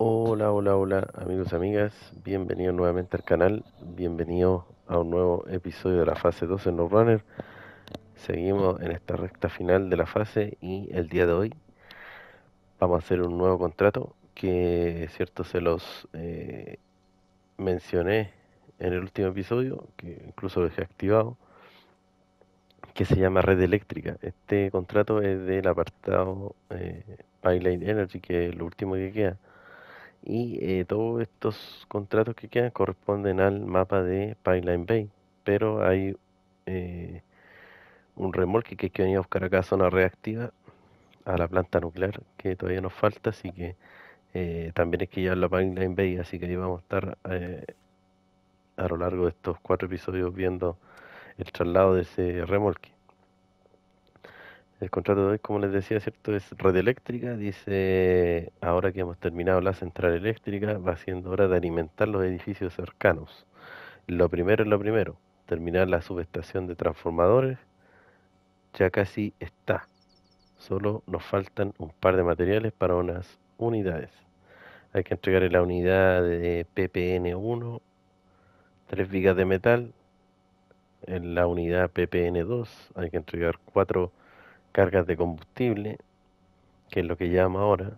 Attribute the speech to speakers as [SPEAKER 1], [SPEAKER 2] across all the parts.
[SPEAKER 1] Hola, hola, hola, amigos y amigas, bienvenidos nuevamente al canal, bienvenidos a un nuevo episodio de la fase 2 en No Runner. Seguimos en esta recta final de la fase y el día de hoy vamos a hacer un nuevo contrato que, cierto, se los mencioné en el último episodio, que incluso lo dejé activado, que se llama Red Eléctrica. Este contrato es del apartado Pipeline Energy, que es lo último que queda. Y todos estos contratos que quedan corresponden al mapa de Pipeline Bay, pero hay eh, un remolque que hay que venir a buscar acá a zona reactiva, a la planta nuclear, que todavía nos falta, así que también hay que llevarlo a Pipeline Bay, así que ahí vamos a estar a lo largo de estos 4 episodios viendo el traslado de ese remolque. El contrato de hoy, como les decía, ¿cierto? Es red eléctrica. Dice, ahora que hemos terminado la central eléctrica, va siendo hora de alimentar los edificios cercanos. Lo primero es lo primero, terminar la subestación de transformadores. Ya casi está. Solo nos faltan un par de materiales para unas unidades. Hay que entregar en la unidad de PPN1 3 vigas de metal. En la unidad PPN2 hay que entregar 4 cargas de combustible, que es lo que llama ahora.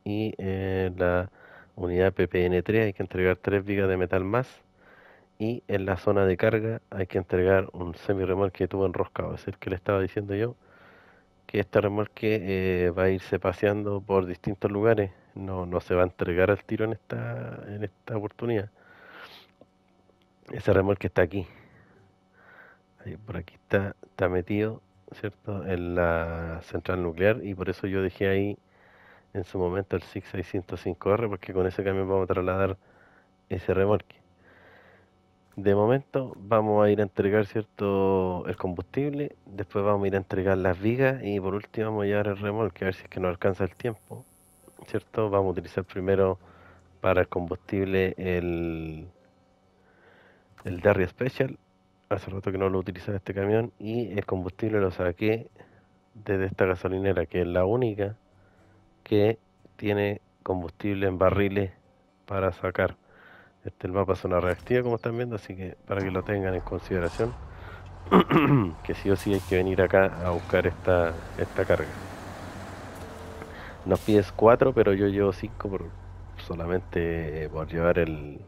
[SPEAKER 1] Y en la unidad PPN3 hay que entregar 3 vigas de metal más. Y en la zona de carga hay que entregar un semi-remolque de tubo enroscado. Es el que le estaba diciendo yo, que este remolque va a irse paseando por distintos lugares. No se va a entregar al tiro en esta oportunidad. Ese remolque está aquí. Ahí, por aquí está metido, ¿cierto? En la central nuclear. Y por eso yo dejé ahí en su momento el SIG 605R, porque con ese camión vamos a trasladar ese remolque. De momento vamos a ir a entregar, cierto, el combustible, después vamos a ir a entregar las vigas y por último vamos a llevar el remolque a ver si es que nos alcanza el tiempo, cierto. Vamos a utilizar primero para el combustible el Derry Special. Hace rato que no lo utilizaba este camión y el combustible lo saqué desde esta gasolinera, que es la única que tiene combustible en barriles para sacar. Este el mapa zona reactiva, como están viendo, así que para que lo tengan en consideración. Que sí o sí hay que venir acá a buscar esta carga. Nos pides 4, pero yo llevo 5 solamente por llevar el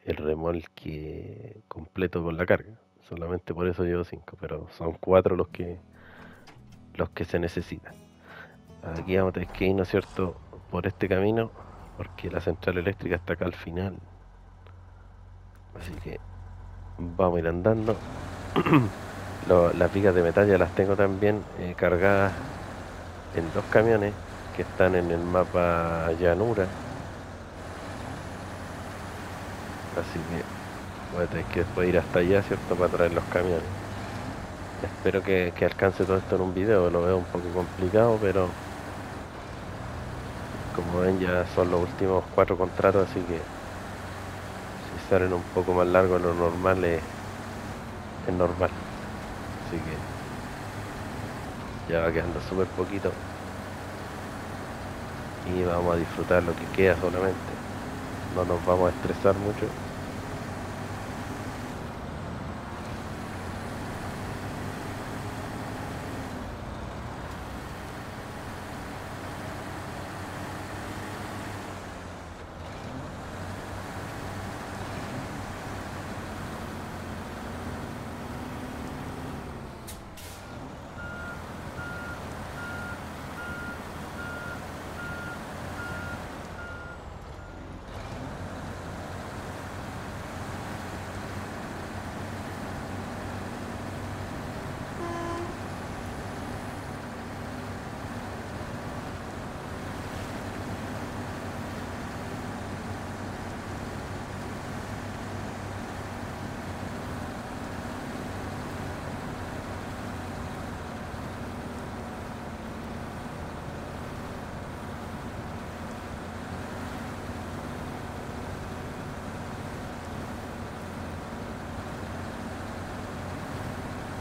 [SPEAKER 1] remolque completo con la carga. Solamente por eso llevo 5, pero son 4 los que se necesitan. Aquí vamos a tener que ir, ¿no es cierto?, por este camino, porque la central eléctrica está acá al final. Así que vamos a ir andando. Las vigas de metal ya las tengo también cargadas en 2 camiones que están en el mapa llanura, así que voy a tener que después ir hasta allá, ¿cierto?, para traer los camiones. Espero que alcance todo esto en un video. Lo veo un poco complicado, pero como ven ya son los últimos 4 contratos, así que si salen un poco más largos de lo normal es normal, así que ya va quedando súper poquito y vamos a disfrutar lo que queda solamente. No nos vamos a estresar mucho.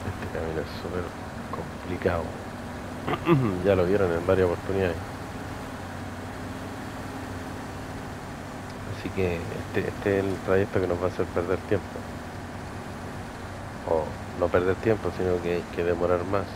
[SPEAKER 1] Este camino es súper complicado. Ya lo vieron en varias oportunidades. Así que este es el trayecto que nos va a hacer perder tiempo. O no perder tiempo, sino que demorar más.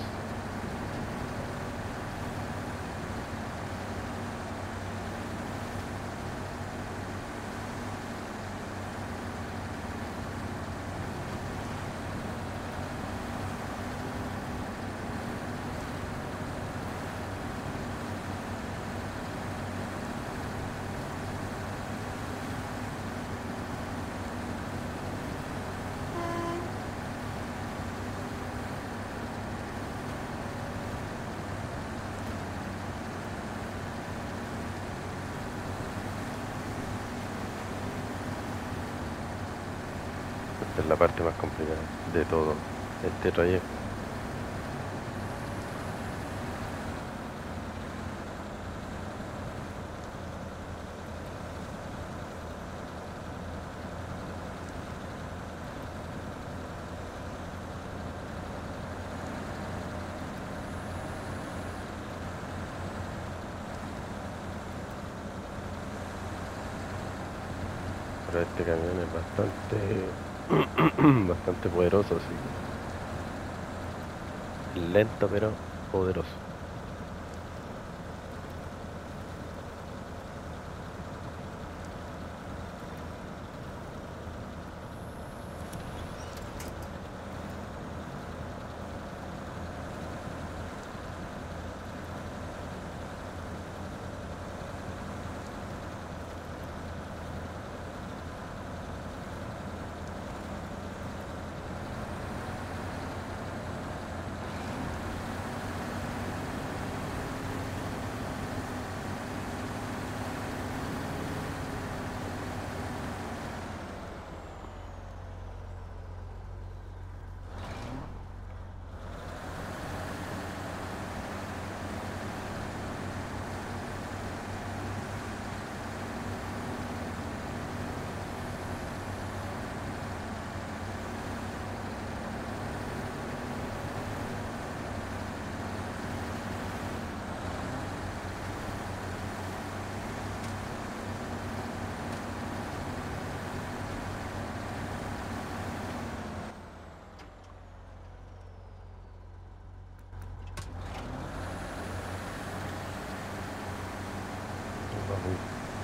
[SPEAKER 1] Esta es la parte más complicada de todo este trayecto. Pero este camión es bastante poderoso, sí. Lento pero poderoso.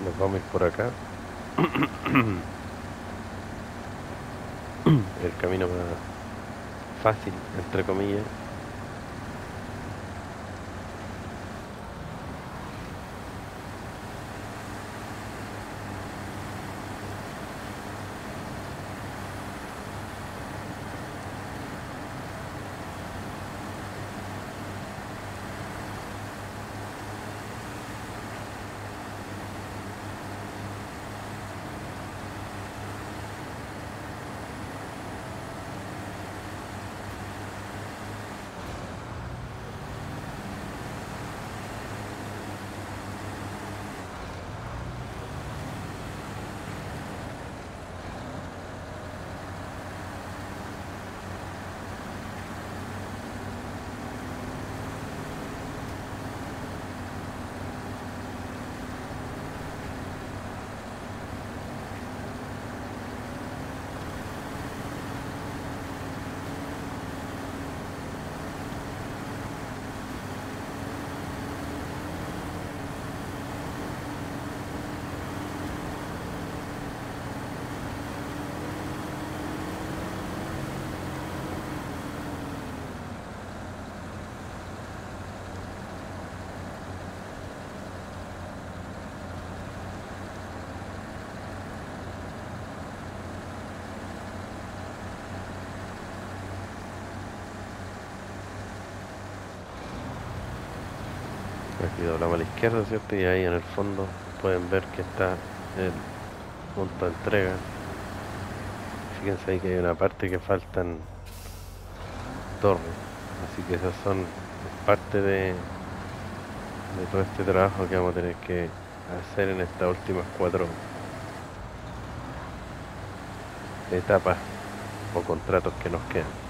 [SPEAKER 1] Nos vamos a ir por acá. El camino más fácil, entre comillas. Aquí doblamos a la izquierda, ¿cierto? Y ahí en el fondo pueden ver que está el punto de entrega. Fíjense ahí que hay una parte que faltan torres. Así que esas son parte de todo este trabajo que vamos a tener que hacer en estas últimas 4 etapas o contratos que nos quedan.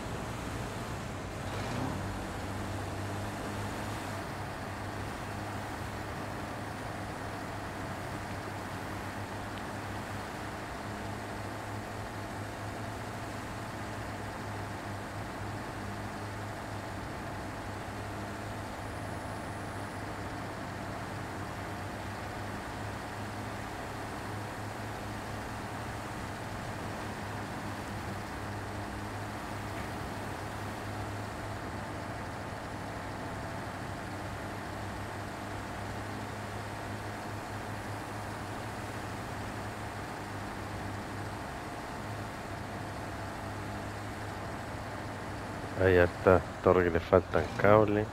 [SPEAKER 1] Hay hartas torres que le faltan cables.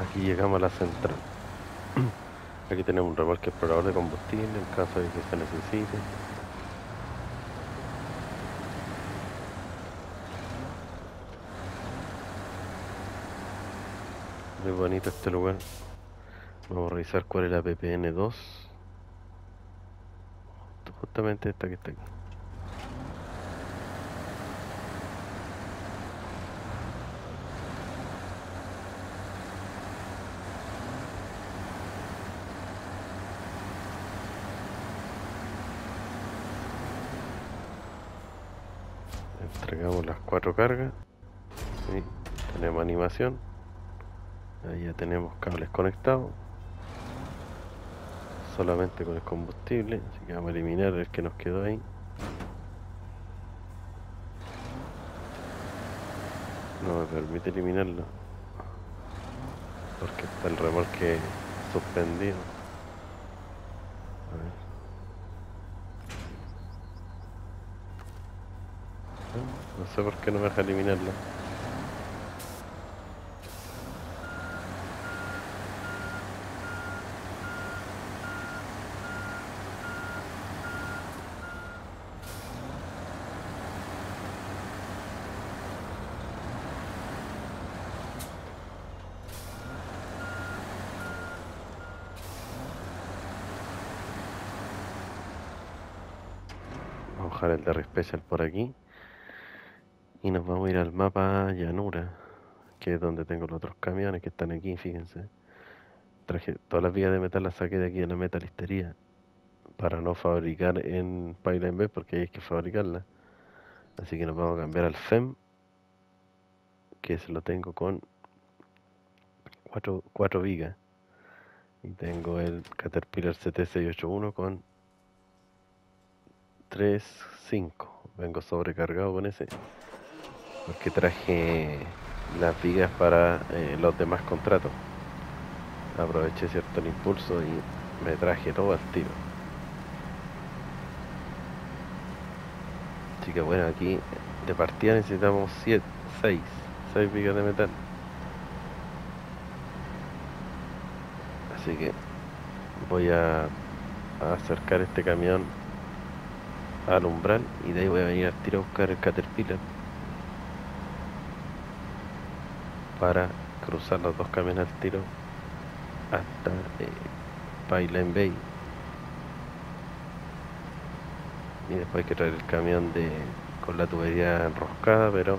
[SPEAKER 1] Aquí llegamos a la central. Aquí tenemos un remolque explorador de combustible en caso de que se necesite. Muy bonito este lugar. Vamos a revisar cuál es la PPN2. Justamente esta que está aquí. Entregamos las 4 cargas. Y tenemos animación. Ahí ya tenemos cables conectados. Solamente con el combustible. Así que vamos a eliminar el que nos quedó ahí. No me permite eliminarlo. Porque está el remolque suspendido. A ver. No sé por qué no me deja eliminarlo. Vamos a dejar el Derry Special por aquí. Y nos vamos a ir al mapa llanura, que es donde tengo los otros camiones que están aquí, fíjense. Traje todas las vigas de metal, las saqué de aquí de la metalistería para no fabricar en Pipeline B porque ahí hay que fabricarla. Así que nos vamos a cambiar al FEM, que se lo tengo con 4 vigas. Y tengo el Caterpillar CT681 con 3.5. Vengo sobrecargado con ese porque traje las vigas para los demás contratos. Aproveché cierto el impulso y me traje todo al tiro. Así que bueno, aquí de partida necesitamos 6 vigas de metal. Así que voy a acercar este camión al umbral y de ahí voy a venir al tiro a buscar el Caterpillar para cruzar los 2 camiones al tiro hasta Pipeline Bay. Y después hay que traer el camión con la tubería enroscada, pero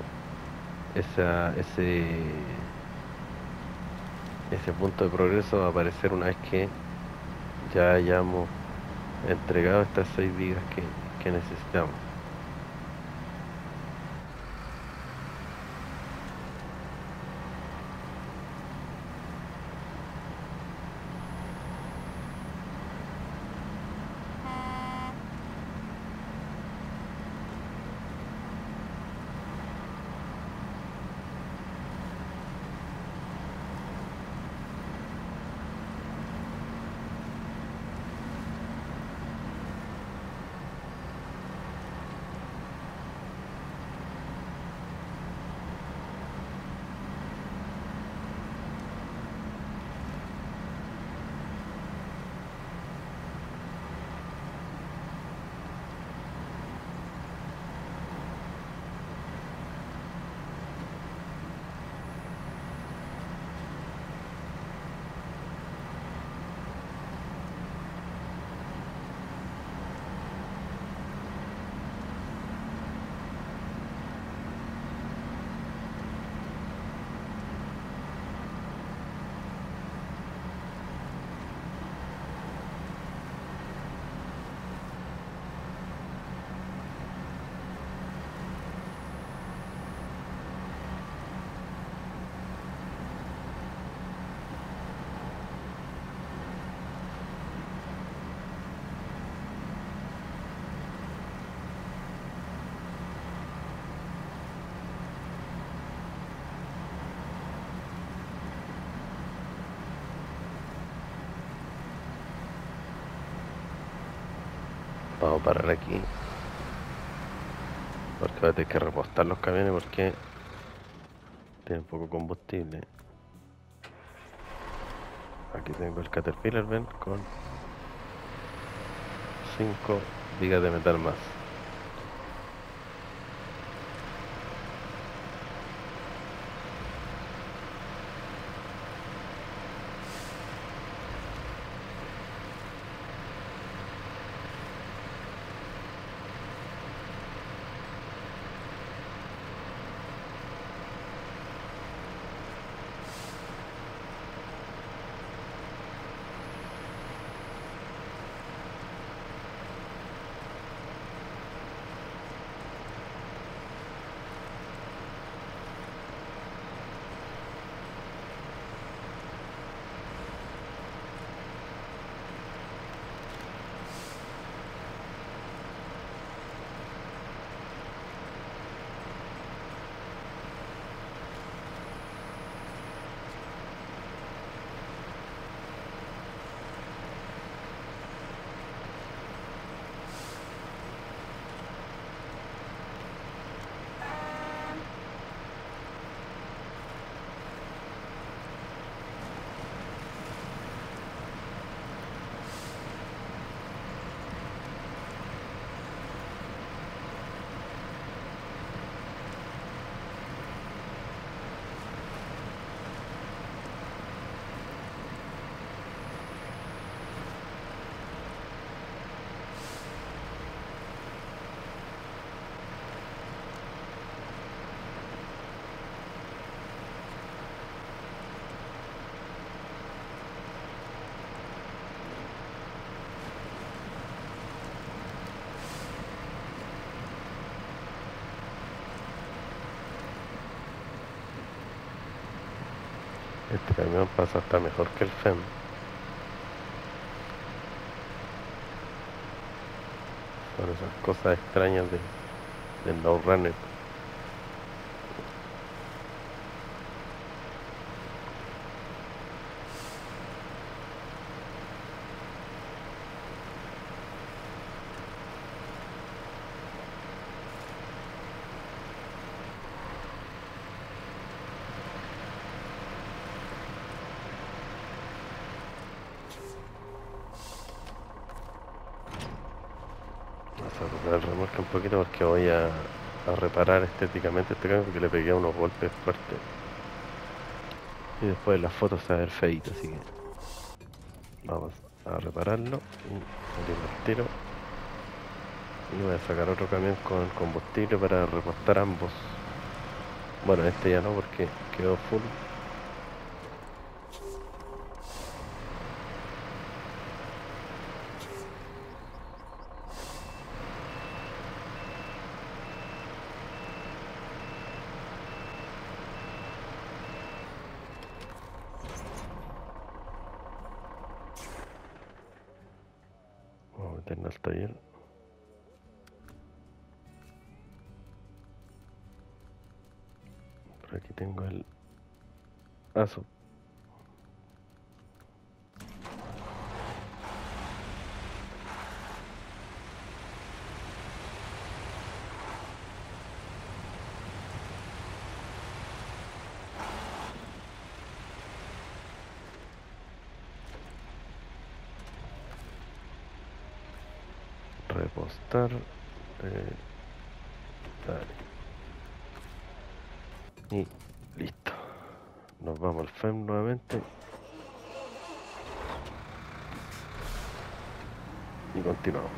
[SPEAKER 1] ese punto de progreso va a aparecer una vez que ya hayamos entregado estas 6 vigas que necesitamos. Vamos a parar aquí. Porque voy a tener que repostar los camiones porque tienen poco combustible. Aquí tengo el Caterpillar, ven, con 5 vigas de metal más. Este camión pasa hasta mejor que el FEM. Son esas cosas extrañas del No Runner. Vamos a tocar el remolque un poquito porque voy a reparar estéticamente este cambio porque le pegué unos golpes fuertes. Y después las fotos se va a ver feito, así que vamos a repararlo y salimos al tiro. Y voy a sacar otro camión con combustible para repostar ambos. Bueno, este ya no porque quedó full. Vamos a meternos al taller. Por aquí tengo el ASO. Repostar. Dale. Y listo. Nos vamos al FEM nuevamente. Y continuamos.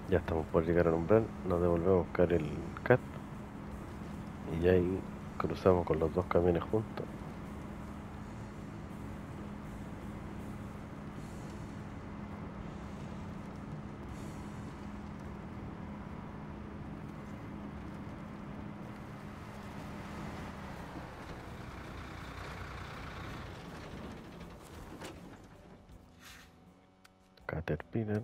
[SPEAKER 1] Ya estamos por llegar al umbral, nos devolvemos a buscar el CAT y ahí cruzamos con los dos camiones juntos. Caterpillar.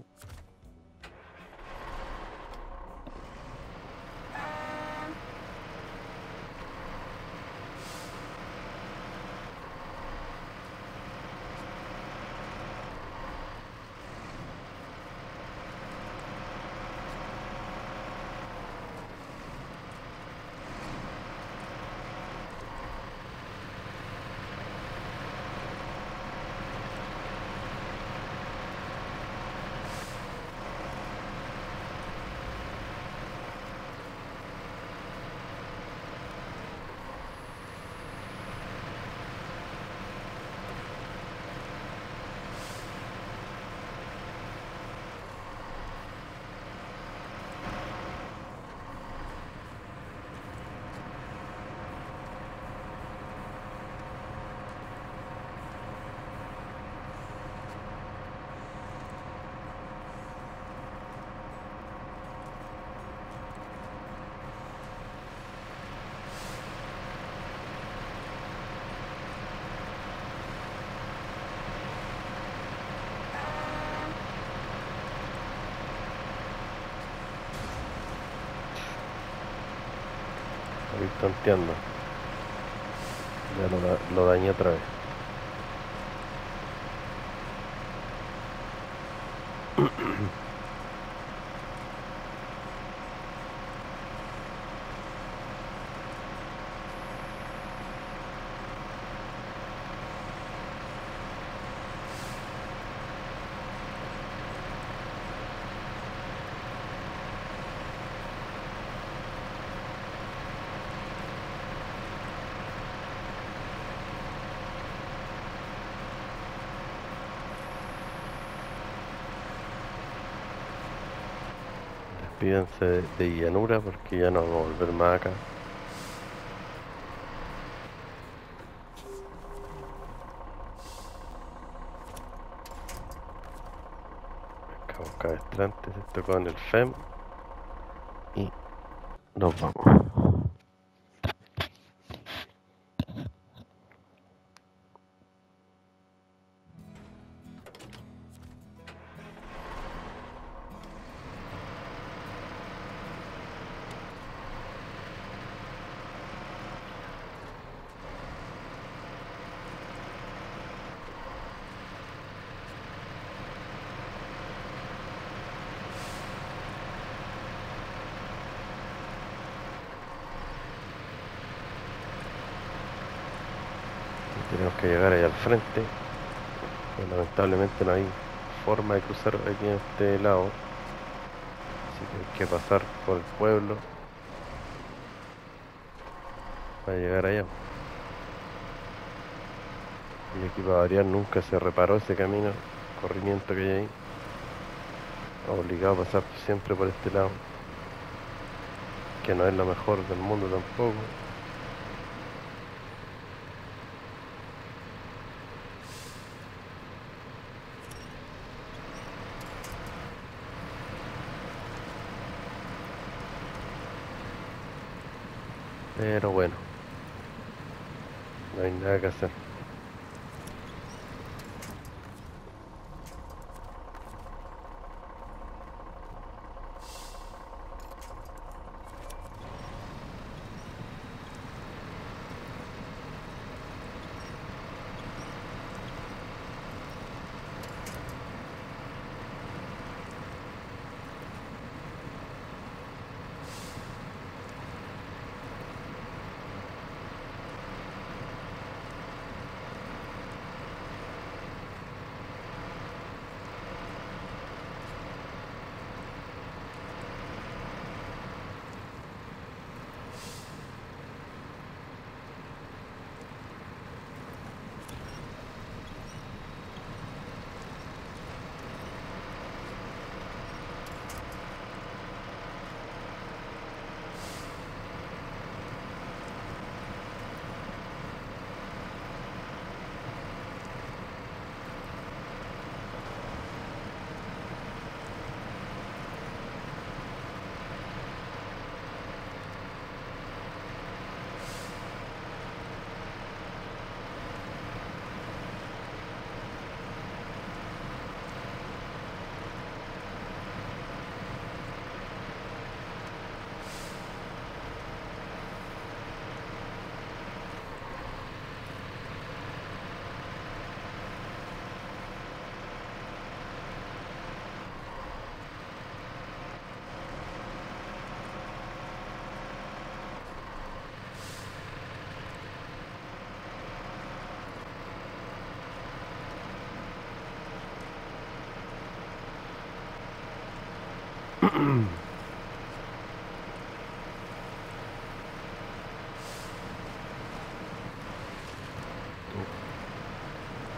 [SPEAKER 1] Ahí tonteando. Ya lo dañé otra vez. Despídense de llanura porque ya no vamos a volver más acá. Acá cabestrantes, esto con el FEM y nos vamos. Tenemos que llegar ahí al frente, pero lamentablemente no hay forma de cruzar aquí en este lado, así que hay que pasar por el pueblo para llegar allá. Y aquí para variar nunca se reparó ese camino, corrimiento que hay ahí, obligado a pasar siempre por este lado, que no es lo mejor del mundo tampoco. Pero bueno, no hay nada que hacer.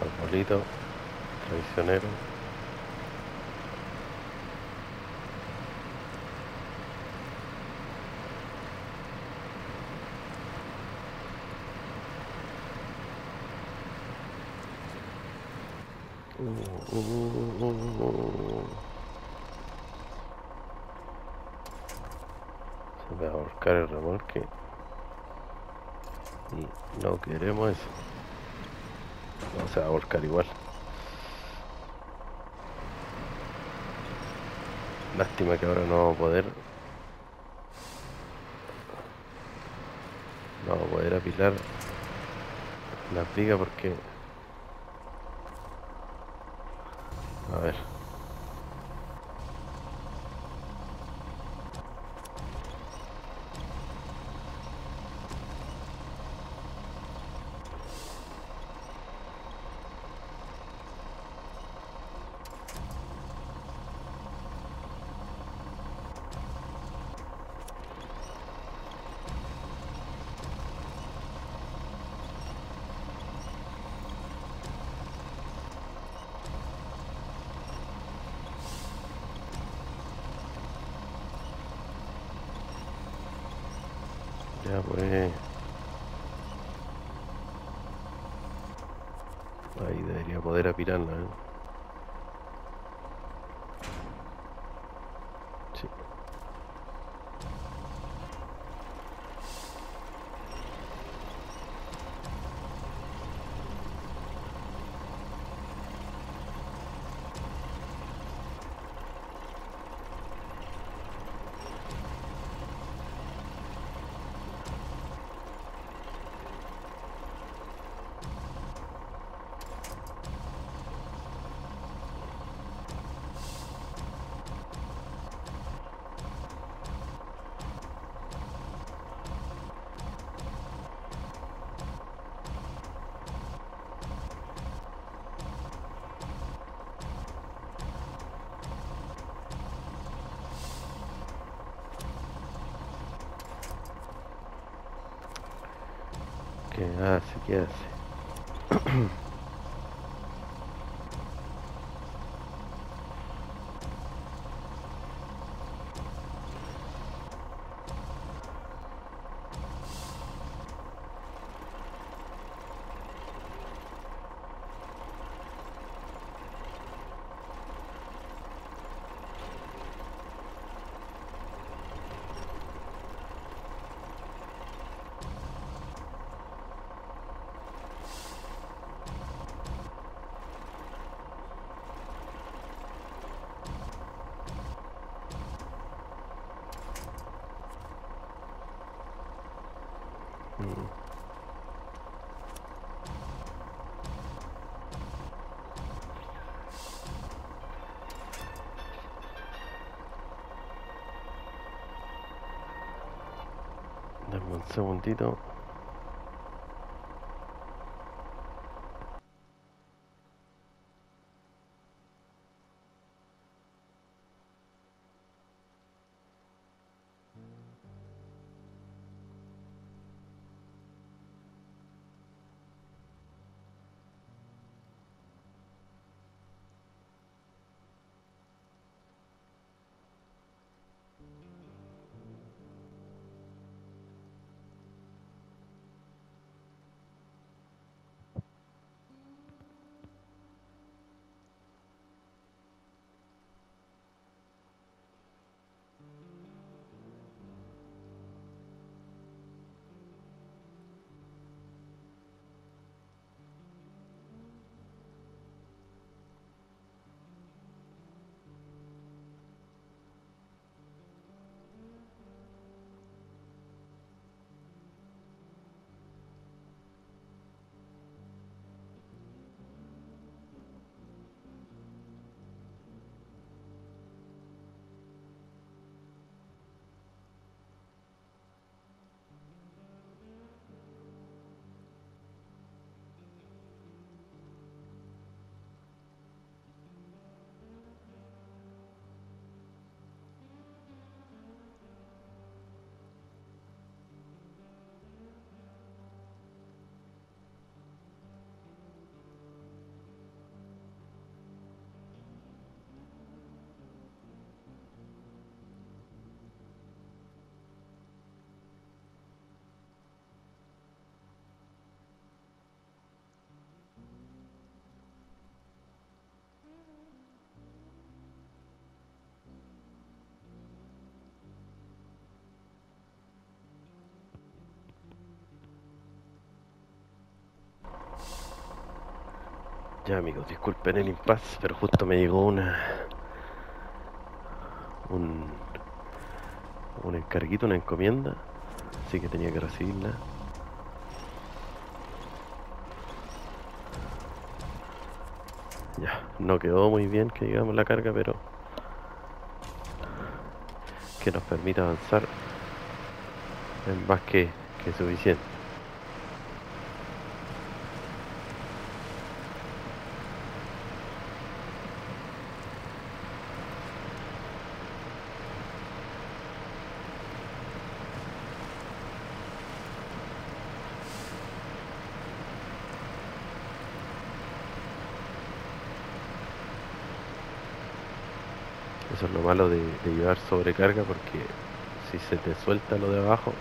[SPEAKER 1] Arbolito, traicionero. Se va a volcar el remolque y no queremos eso. No se va a volcar igual. Lástima que ahora no vamos a poder apilar las vigas porque, a ver, ya pues, ahí debería poder apilarla, ¿eh? Sí. ¿Qué hace? ¿Qué hace? Mm, Dame un segundito. Ya amigos, disculpen el impasse, pero justo me llegó un, un encarguito, una encomienda, así que tenía que recibirla. Ya, no quedó muy bien que digamos la carga, pero que nos permita avanzar es más que suficiente. Eso es lo malo de llevar sobrecarga, porque si se te suelta lo de abajo,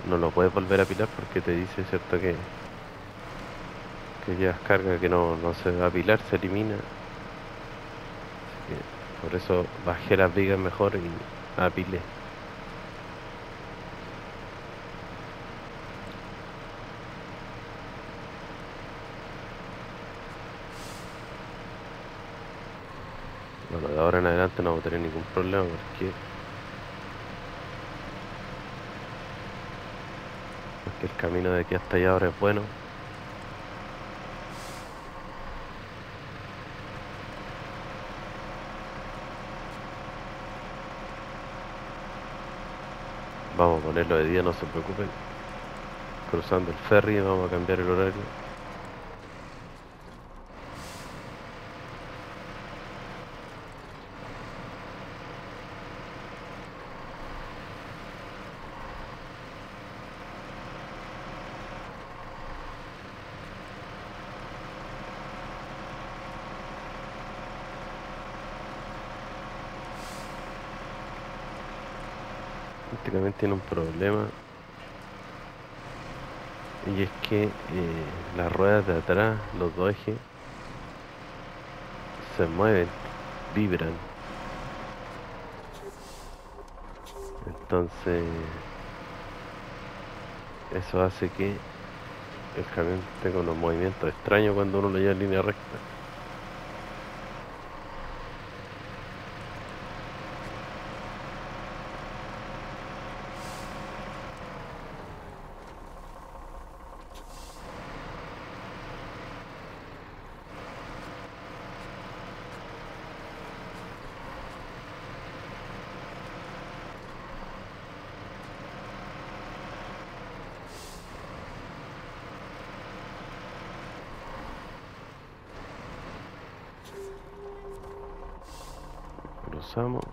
[SPEAKER 1] no lo puedes volver a apilar porque te dice, ¿cierto? Que llevas carga que no se va a apilar, se elimina. Así que por eso bajé las vigas mejor y apilé. Bueno, de ahora en adelante no vamos a tener ningún problema porque el camino de aquí hasta allá ahora es bueno. Vamos a ponerlo de día, no se preocupen. Cruzando el ferry, vamos a cambiar el horario. Prácticamente tiene un problema, y es que las ruedas de atrás, los dos ejes, se mueven, vibran. Entonces eso hace que el camión tenga unos movimientos extraños cuando uno lo lleva en línea recta. Cruzamos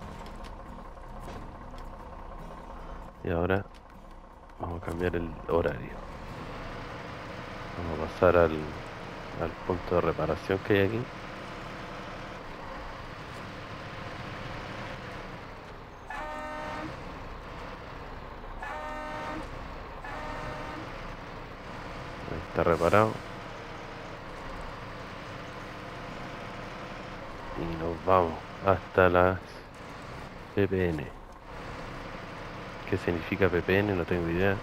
[SPEAKER 1] y ahora vamos a cambiar el horario. Vamos a pasar al punto de reparación que hay aquí. Ahí está reparado. Y nos vamos hasta las PPN. ¿Qué significa PPN? No tengo idea.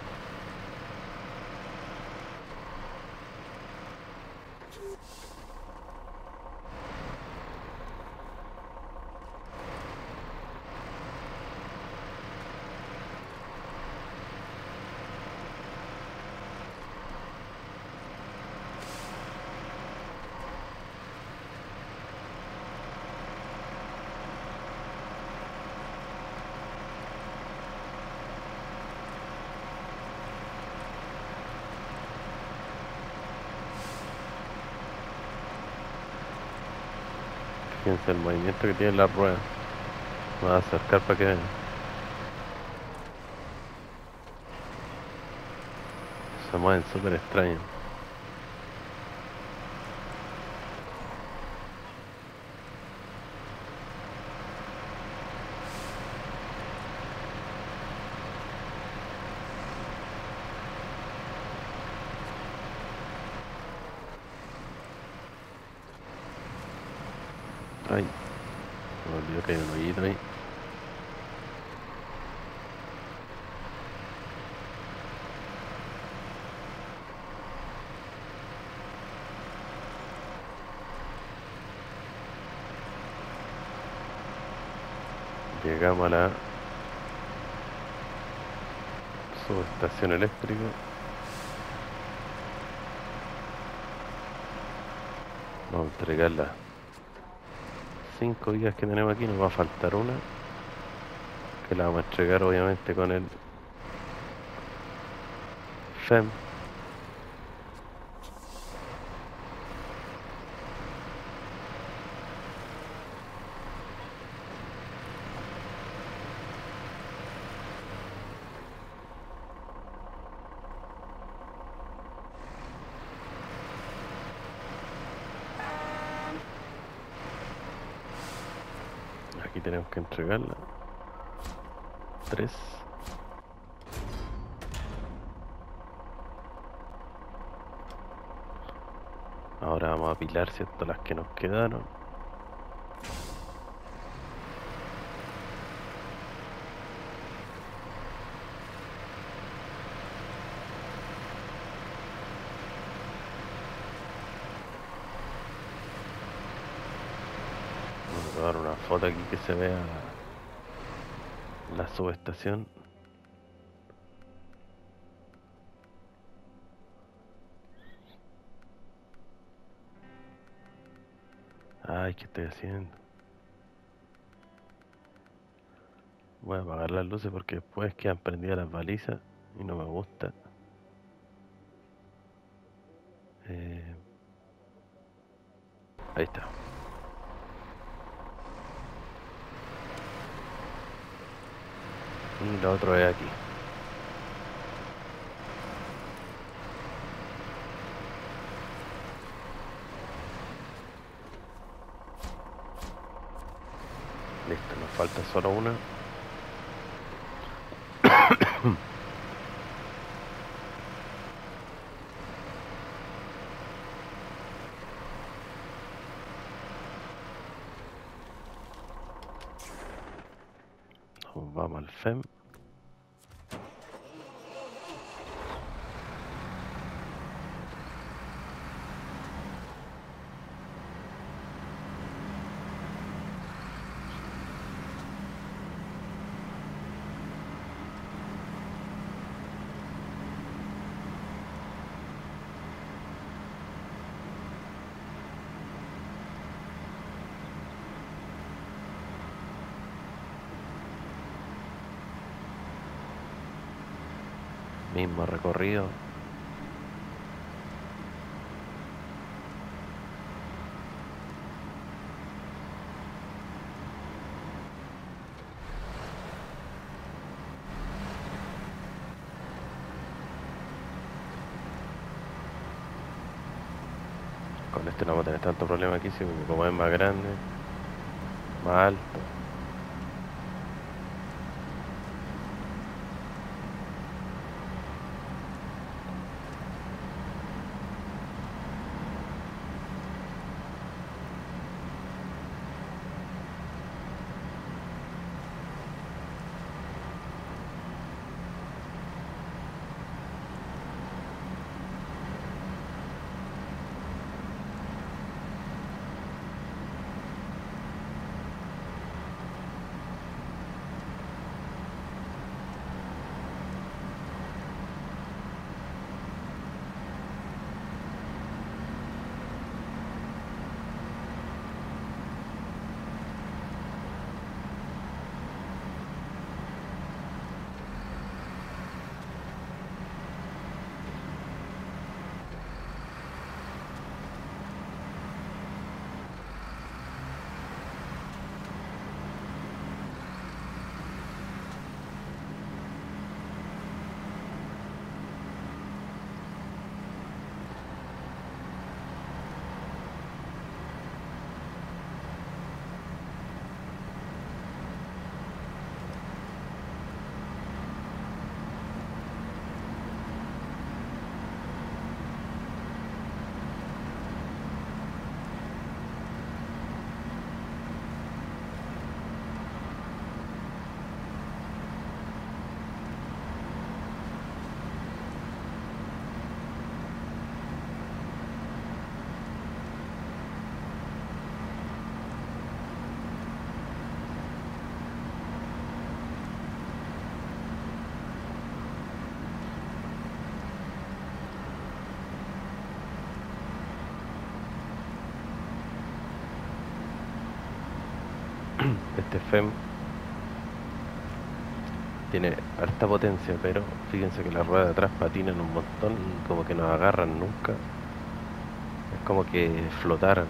[SPEAKER 1] Fíjense el movimiento que tiene la rueda. Me voy a acercar para que vean. Se mueven súper extraño. Ay, me olvidó que hay un hoyito ahí. Llegamos a la subestación eléctrica. Vamos a entregar las 5 vías que tenemos aquí. Nos va a faltar una, que la vamos a entregar obviamente con el FEM. Aquí tenemos que entregarla. 3. Ahora vamos a apilar, ¿cierto?, las que nos quedaron. Vamos a dar una foto aquí que se vea la subestación. Ay, ¿qué estoy haciendo? Voy a apagar las luces porque después quedan prendidas las balizas y no me gusta. Ahí está. Y lo otro es aquí. Listo, nos falta solo una. Nos vamos al FEM. Mismo recorrido. Con este no vamos a tener tanto problema aquí, sí, porque como es más grande, más alto. Este FEM tiene harta potencia, pero fíjense que las ruedas de atrás patinan un montón y como que no agarran nunca. Es como que flotaran,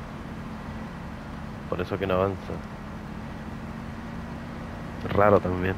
[SPEAKER 1] por eso que no avanza. Raro también.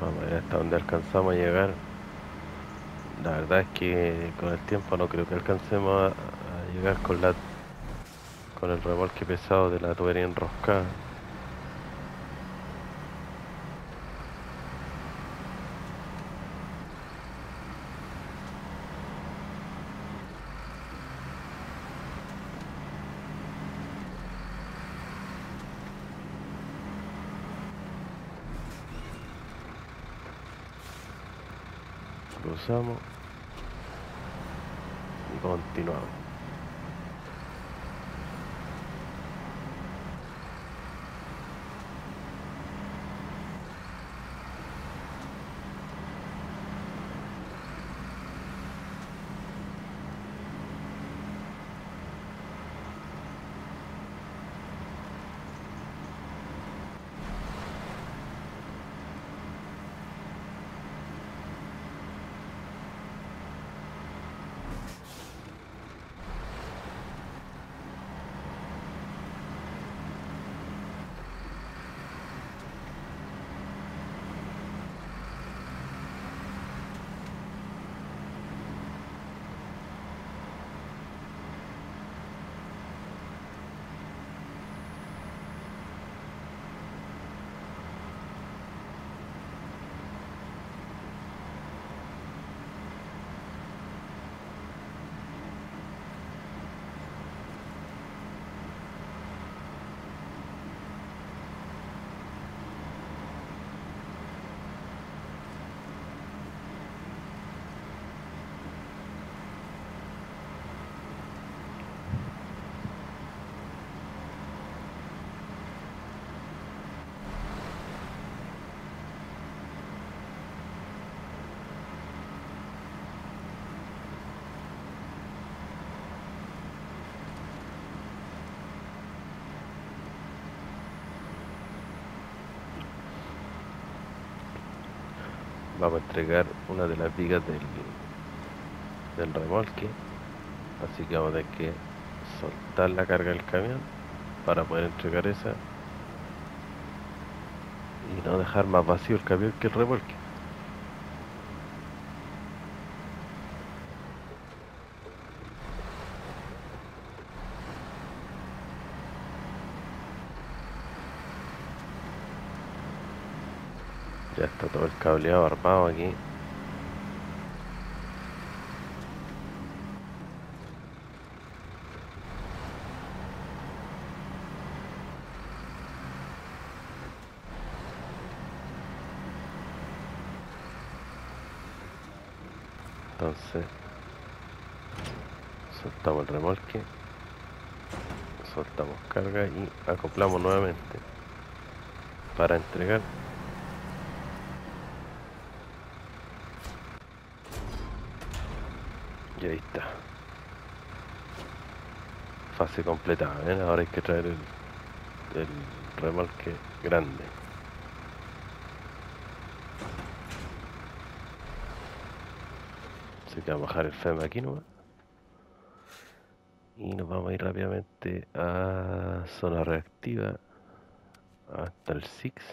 [SPEAKER 1] Vamos a ver hasta dónde alcanzamos a llegar. La verdad es que con el tiempo no creo que alcancemos a llegar con el remolque pesado de la tubería enroscada. Cruzamos y continuamos. Vamos a entregar una de las vigas del remolque, así que vamos a tener que soltar la carga del camión para poder entregar esa y no dejar más vacío el camión que el remolque. Ya está todo el cableado armado aquí. Entonces soltamos el remolque, soltamos carga y acoplamos nuevamente para entregar. Y ahí está. Fase completada, ¿ven? Ahora hay que traer el remolque grande. Así que vamos a bajar el FEM aquí nomás. Y nos vamos a ir rápidamente a zona reactiva. Hasta el Six.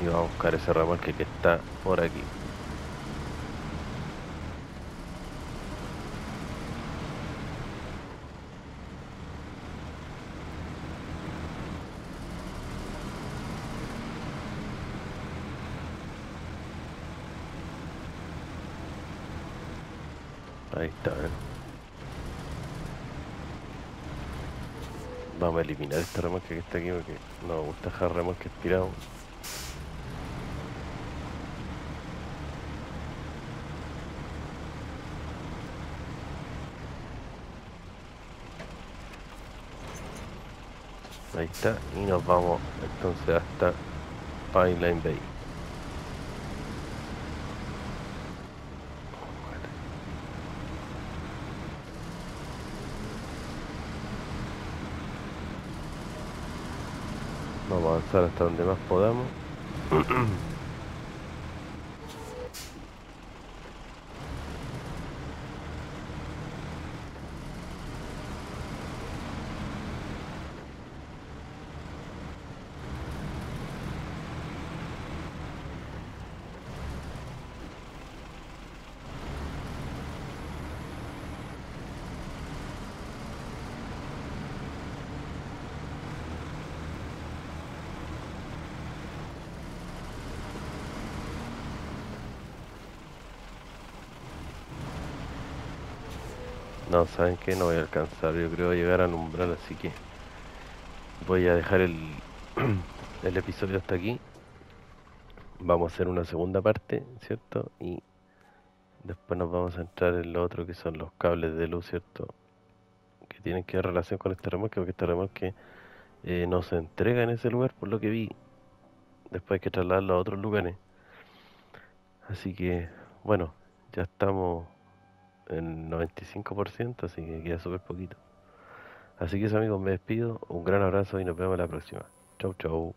[SPEAKER 1] Y vamos a buscar ese remolque que está por aquí. Ahí está, ¿ven? Vamos a eliminar este remolque que está aquí porque no me gusta dejar remolques tirados. Ahí está, y nos vamos entonces hasta Pipeline Bay. Vamos a avanzar hasta donde más podamos. No, ¿saben qué? No voy a alcanzar, yo creo llegar al umbral, así que voy a dejar el episodio hasta aquí. Vamos a hacer una segunda parte, ¿cierto? Y después nos vamos a entrar en lo otro que son los cables de luz, ¿cierto? Que tienen que ver relación con este remolque, porque este remolque no se entrega en ese lugar, por lo que vi. Después hay que trasladarlo a otros lugares. Así que, bueno, ya estamos en 95%, así que queda súper poquito. Así que eso, amigos, me despido. Un gran abrazo y nos vemos la próxima. Chau, chau.